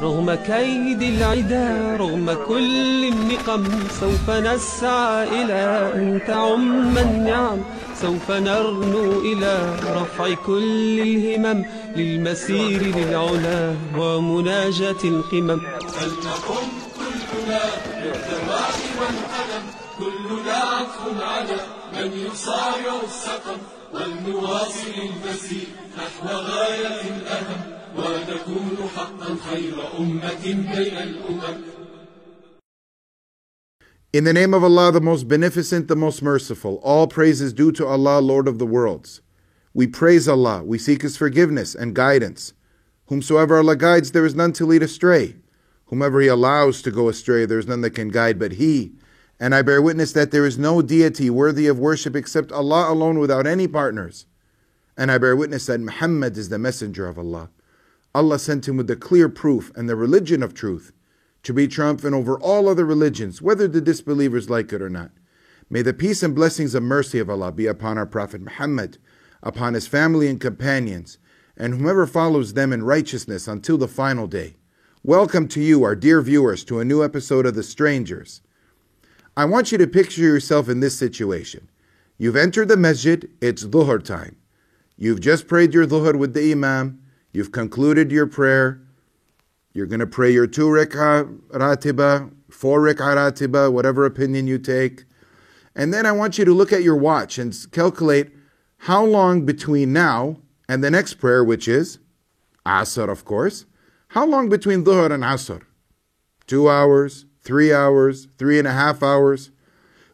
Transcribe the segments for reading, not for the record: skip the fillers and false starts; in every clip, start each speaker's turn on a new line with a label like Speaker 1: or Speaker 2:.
Speaker 1: رغم كيد العدا رغم كل النقم سوف نسعى إلى أن تعم النعم سوف نرنو إلى رفع كل الهمم للمسير للعلا ومناجاة القمم.
Speaker 2: فلنقم كلنا بالدواء والقلم كلنا عطف على من يصارع السقم ولنواصل المسير نحو غاية الأهم ونكون حقا خير أمة بين الأمم.
Speaker 3: In the name of Allah, the most beneficent, the most merciful, all praise is due to Allah, Lord of the worlds. We praise Allah, we seek His forgiveness and guidance. Whomsoever Allah guides, there is none to lead astray. Whomever He allows to go astray, there is none that can guide but He. And I bear witness that there is no deity worthy of worship except Allah alone without any partners. And I bear witness that Muhammad is the messenger of Allah. Allah sent him with the clear proof and the religion of truth to be triumphant over all other religions, whether the disbelievers like it or not. May the peace and blessings of mercy of Allah be upon our Prophet Muhammad, upon his family and companions, and whomever follows them in righteousness until the final day. Welcome to you, our dear viewers, to a new episode of The Strangers. I want you to picture yourself in this situation. You've entered the masjid, it's dhuhr time. You've just prayed your dhuhr with the imam, you've concluded your prayer, you're going to pray your 2 rak'ah ratiba, 4 rak'ah ratiba, whatever opinion you take. And then I want you to look at your watch and calculate how long between now and the next prayer, which is Asr, of course. How long between Dhuhr and Asr? 2 hours, 3 hours, 3.5 hours.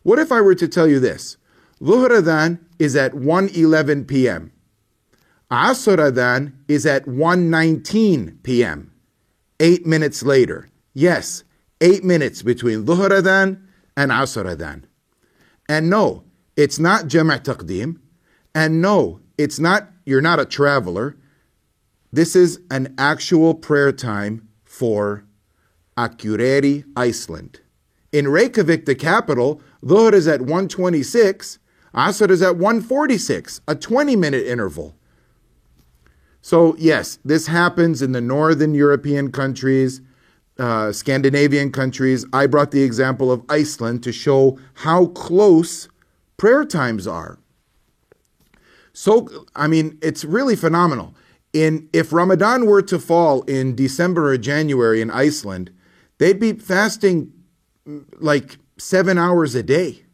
Speaker 3: What if I were to tell you this? Dhuhr adhan is at 1:11 p.m. Asr adhan is at 1:19 p.m. 8 minutes later. Yes, 8 minutes between Dhuhr adhan and Asr adhan. And no, it's not Jama' Taqdeem. And no, it's not, you're not a traveler. This is an actual prayer time for Akureyri, Iceland. In Reykjavik, the capital, Dhuhr is at 1:26, Asr is at 1:46, a 20-minute interval. So yes, this happens in the northern European countries, Scandinavian countries. I brought the example of Iceland to show how close prayer times are. So, I mean, it's really phenomenal. If Ramadan were to fall in December or January in Iceland, they'd be fasting like 7 hours a day.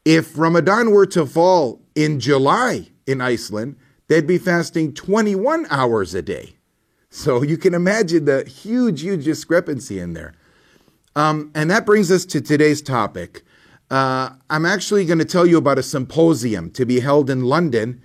Speaker 3: If Ramadan were to fall in July in Iceland, they'd be fasting 21 hours a day. So you can imagine the huge discrepancy in there. And that brings us to today's topic. I'm actually going to tell you about a symposium to be held in London,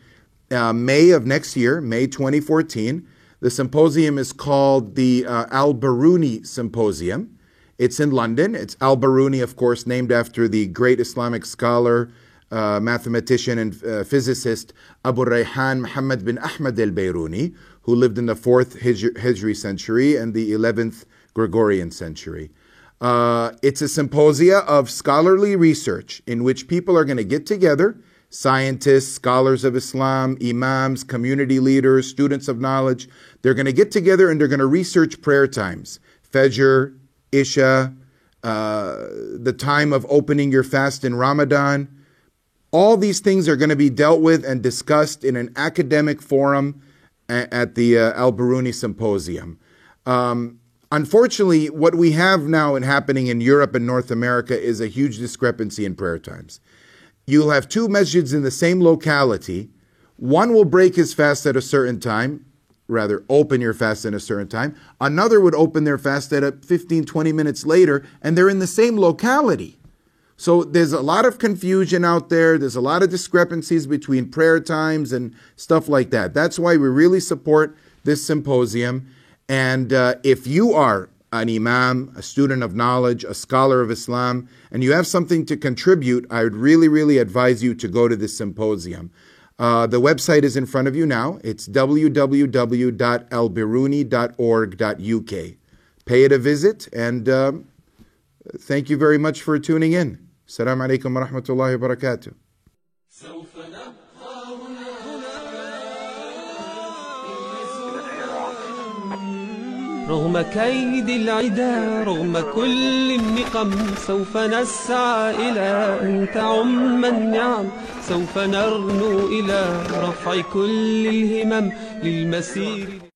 Speaker 3: May of next year, May 2014. The symposium is called the Al-Biruni Symposium. It's in London. It's Al-Biruni, of course, named after the great Islamic scholar, mathematician and physicist Abu Rayhan Muhammad bin Ahmad al-Biruni, who lived in the 4th Hijri century and the 11th Gregorian century. It's a symposia of scholarly research in which people are going to get together, scientists, scholars of Islam, imams, community leaders, students of knowledge. They're going to get together and they're going to research prayer times, Fajr, Isha, the time of opening your fast in Ramadan. All these things are going to be dealt with and discussed in an academic forum at the Al-Biruni Symposium. Unfortunately, what we have now happening in Europe and North America is a huge discrepancy in prayer times. You'll have 2 masjids in the same locality. One will break his fast at a certain time, rather open your fast at a certain time. Another would open their fast at 15, 20 minutes later, and they're in the same locality. So there's a lot of confusion out there. There's a lot of discrepancies between prayer times and stuff like that. That's why we really support this symposium. And if you are an imam, a student of knowledge, a scholar of Islam, and you have something to contribute, I would really advise you to go to this symposium. The website is in front of you now. It's www.albiruni.org.uk. Pay it a visit, and thank you very much for tuning in. Assalamu alaikum wa rahmatullahi wa barakatuh.
Speaker 2: سوف نبقى هنا
Speaker 1: رغم كيد العدا رغم كل النقم سوف نسعى إلى أن تعم النعم سوف نرنو إلى رفع كل الهمم للمسير